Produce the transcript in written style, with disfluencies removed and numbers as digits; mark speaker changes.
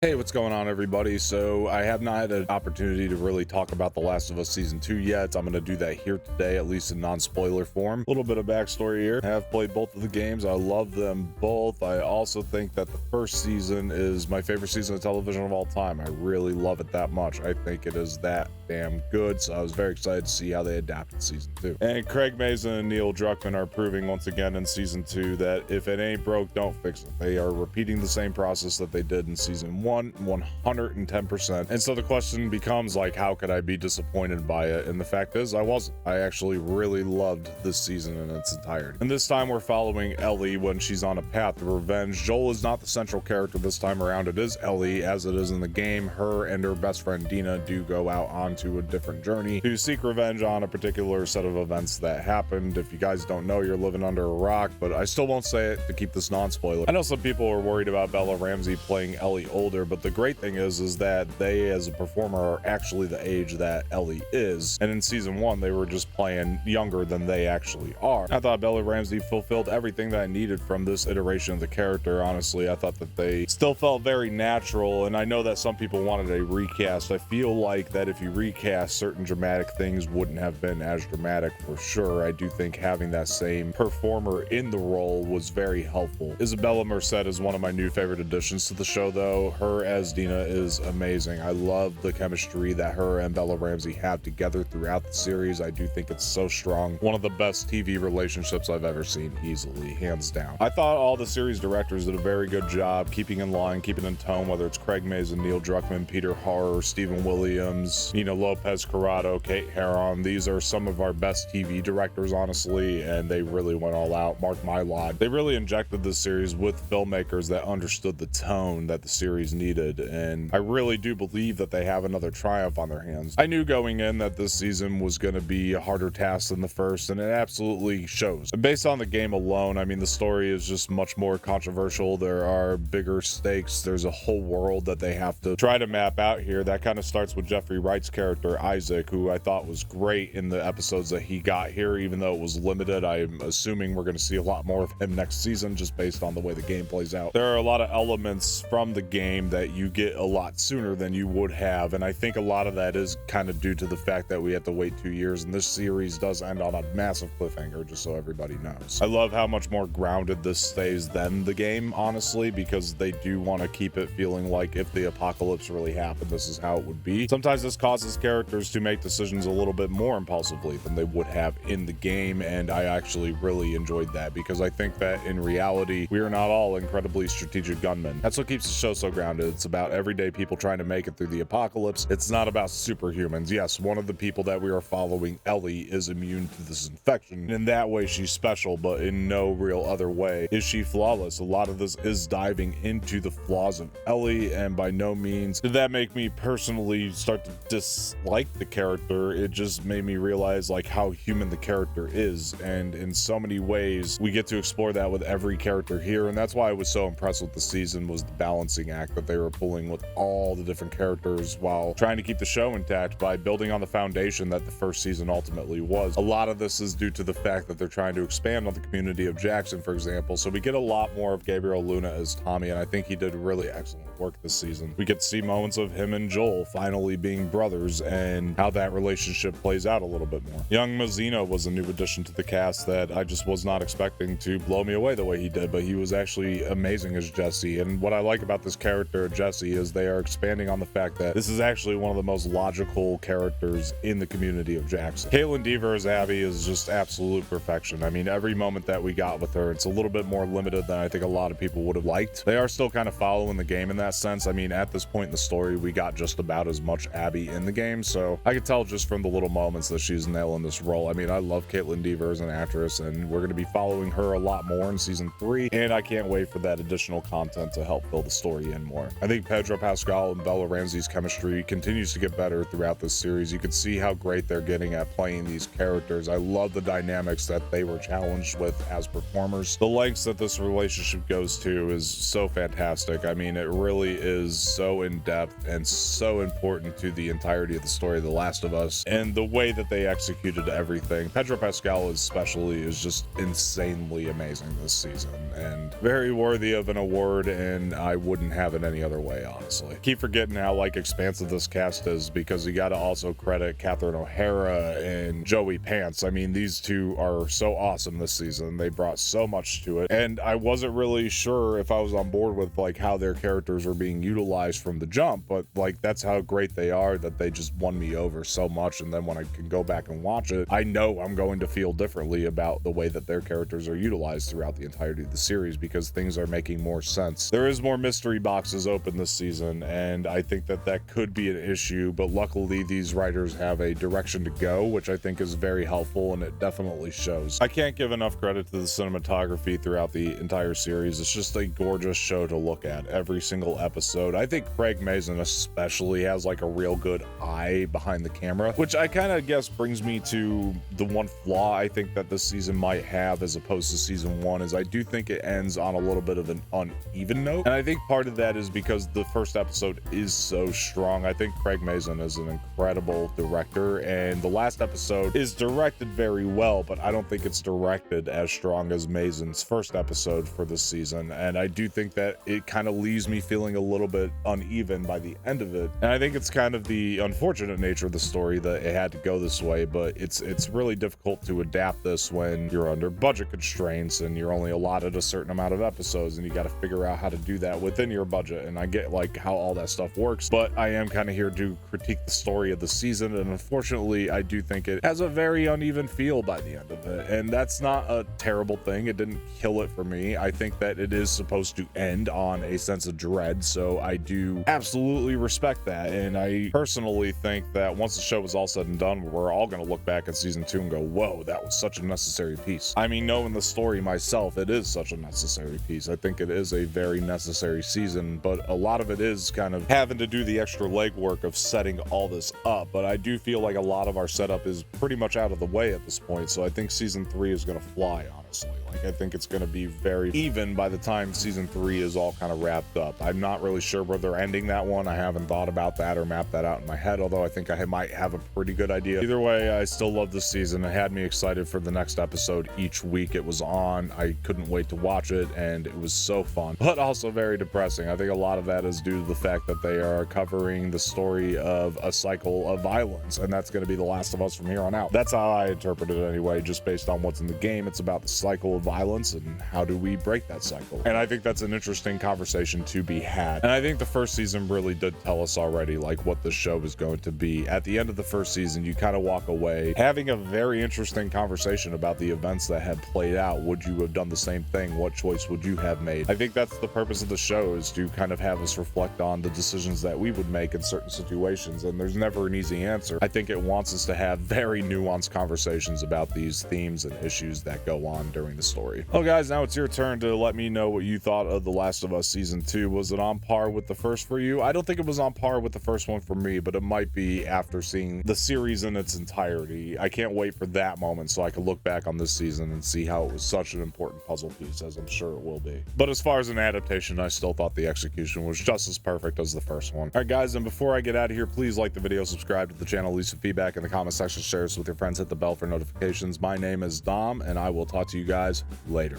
Speaker 1: Hey, what's going on, everybody? So I have not had an opportunity to really talk about The Last of Us Season 2 yet. I'm going to do that here today, at least in non-spoiler form. A little bit of backstory here. I have played both of the games. I love them both. I also think that the first season is my favorite season of television of all time. I really love it that much. I think it is that damn good. So I was very excited to see how they adapted Season 2. And Craig Mazin and Neil Druckmann are proving once again in Season 2 that if it ain't broke, don't fix it. They are repeating the same process that they did in Season 1. 110%. And so the question becomes, like, how could I be disappointed by it? And the fact is, I wasn't. I actually really loved this season in its entirety. And this time we're following Ellie when she's on a path to revenge. Joel is not the central character this time around. It is Ellie, as it is in the game. Her and her best friend Dina do go out onto a different journey to seek revenge on a particular set of events that happened. If you guys don't know, you're living under a rock, but I still won't say it to keep this non-spoiler. I know some people are worried about Bella Ramsey playing Ellie older, but the great thing is that they as a performer are actually the age that Ellie is, and in season 1 they were just playing younger than they actually are. I thought Bella Ramsey fulfilled everything that I needed from this iteration of the character. Honestly, I thought that they still felt very natural, and I know that some people wanted a recast. I feel like that if you recast, certain dramatic things wouldn't have been as dramatic for sure. I do think having that same performer in the role was very helpful. Isabella Merced is one of my new favorite additions to the show, though. Her as Dina is amazing. I love the chemistry that her and Bella Ramsey have together throughout the series. I do think it's so strong. One of the best TV relationships I've ever seen, easily, hands down. I thought all the series directors did a very good job keeping in line, keeping in tone, whether it's Craig Mazin, Neil Druckmann, Peter Harr, Stephen Williams, Nina Lopez Corrado, Kate Herron. These are some of our best TV directors, honestly, and they really went all out. Mark Mylod. They really injected this series with filmmakers that understood the tone that the series needed, and I really do believe that they have another triumph on their hands. I knew going in that this season was going to be a harder task than the first, and it absolutely shows. And based on the game alone, I mean, the story is just much more controversial. There are bigger stakes. There's a whole world that they have to try to map out here. That kind of starts with Jeffrey Wright's character, Isaac, who I thought was great in the episodes that he got here, even though it was limited. I'm assuming we're going to see a lot more of him next season, just based on the way the game plays out. There are a lot of elements from the game that you get a lot sooner than you would have, and I think a lot of that is kind of due to the fact that we had to wait 2 years, and this series does end on a massive cliffhanger, just so everybody knows. I love how much more grounded this stays than the game, honestly, because they do want to keep it feeling like if the apocalypse really happened, this is how it would be. Sometimes this causes characters to make decisions a little bit more impulsively than they would have in the game, and I actually really enjoyed that, because I think that in reality we are not all incredibly strategic gunmen. That's what keeps the show so grounded. It's about everyday people trying to make it through the apocalypse. It's not about superhumans. Yes, one of the people that we are following, Ellie, is immune to this infection. In that way, she's special, but in no real other way is she flawless. A lot of this is diving into the flaws of Ellie, and by no means did that make me personally start to dislike the character. It just made me realize like how human the character is, and in so many ways we get to explore that with every character here, and that's why I was so impressed with the season, was the balancing act that they were pulling with all the different characters while trying to keep the show intact by building on the foundation that the first season ultimately was. A lot of this is due to the fact that they're trying to expand on the community of Jackson, for example, so we get a lot more of Gabriel Luna as Tommy, and I think he did really excellent work this season. We get to see moments of him and Joel finally being brothers and how that relationship plays out a little bit more. Young Mazzino was a new addition to the cast that I just was not expecting to blow me away the way he did, but he was actually amazing as Jesse. And what I like about this character, Jesse, is they are expanding on the fact that this is actually one of the most logical characters in the community of Jackson. Caitlin Dever as Abby is just absolute perfection. I mean, every moment that we got with her, it's a little bit more limited than I think a lot of people would have liked. They are still kind of following the game in that sense. I mean, at this point in the story, we got just about as much Abby in the game, so I could tell just from the little moments that she's nailing this role. I mean, I love Caitlin Dever as an actress, and we're going to be following her a lot more in season 3, and I can't wait for that additional content to help build the story in more. I think Pedro Pascal and Bella Ramsey's chemistry continues to get better throughout this series. You can see how great they're getting at playing these characters. I love the dynamics that they were challenged with as performers. The lengths that this relationship goes to is so fantastic. I mean, it really is so in-depth and so important to the entirety entirety of the story of The Last of Us, and the way that they executed everything. Pedro Pascal especially is just insanely amazing this season and very worthy of an award, and I wouldn't have it any other way, honestly. Keep forgetting how like expansive this cast is, because you got to also credit Catherine O'Hara and Joey Pants. I mean, these two are so awesome this season. They brought so much to it, and I wasn't really sure if I was on board with like how their characters are being utilized from the jump, but like that's how great they are, that they just won me over so much. And then when I can go back and watch it, I know I'm going to feel differently about the way that their characters are utilized throughout the entirety of the series, because things are making more sense. There is more mystery boxes open this season, and I think that that could be an issue, but luckily these writers have a direction to go, which I think is very helpful, and it definitely shows. I can't give enough credit to the cinematography throughout the entire series. It's just a gorgeous show to look at every single episode. I think Craig Mazin especially has like a real good eye behind the camera, which I kind of guess brings me to the one flaw I think that this season might have as opposed to season 1, is I do think it ends on a little bit of an uneven note, and I think part of that is because the first episode is so strong. I think Craig Mazin is an incredible director, and the last episode is directed very well, but I don't think it's directed as strong as Mazin's first episode for this season, and I do think that it kind of leaves me feeling a little bit uneven by the end of it. And I think it's kind of the unfortunate nature of the story that it had to go this way, but it's really difficult to adapt this when you're under budget constraints and you're only allotted a certain amount of episodes, and you got to figure out how to do that within your budget. And I get like how all that stuff works, but I am kind of here to critique the story of the season, and unfortunately I do think it has a very uneven feel by the end of it, and that's not a terrible thing. It didn't kill it for me. I think that it is supposed to end on a sense of dread, so I do absolutely respect that. And I personally think that once the show is all said and done, we're all going to look back at season 2 and go, whoa, that was such a necessary piece. I mean, knowing the story myself, it is such a necessary piece. I think it is a very necessary season, but a lot of it is kind of having to do the extra legwork of setting all this up. But I do feel like a lot of our setup is pretty much out of the way at this point, so I think season 3 is going to fly, honestly. Like, I think it's going to be very even by the time season 3 is all kind of wrapped up. I'm not really sure where they're ending that one. I haven't thought about that or mapped that out in my head, although I think I might have a pretty good idea. Either way, I still love this season. It had me excited for the next episode each week it was on. I couldn't wait to watch it, and it was so fun, but also very depressing. I think a lot of that is due to the fact that they are covering the story of a cycle of violence, and that's going to be The Last of Us from here on out. That's how I interpret it anyway, just based on what's in the game. It's about the cycle of violence and how do we break that cycle, and I think that's an interesting conversation to be had. And I think the first season really did tell us already like what the show is going to be. At the end of the first season, you kind of walk away having a very interesting conversation about the events that had played out. Would you have done the same thing? What choice would you have made? I think that's the purpose of the show, is to kind of have us reflect on the decisions that we would make in certain situations, and there's never an easy answer. I think it wants us to have very nuanced conversations about these themes and issues that go on during the story. Well guys, now it's your turn to let me know what you thought of The Last of Us season 2. Was it on par with the first for you? I don't think it was on par with the first one for me, but it might be after seeing the series in its entirety. I can't wait for that moment so I can look back on this season and see how it was such an important puzzle piece, as I'm sure it will be. But as far as an adaptation, I still thought the execution was just as perfect as the first one. All right guys, and before I get out of here, please like the video, subscribe to the channel, leave some feedback in the comment section, share this with your friends, hit the bell for notifications. My name is Dom, and I will talk to you guys later.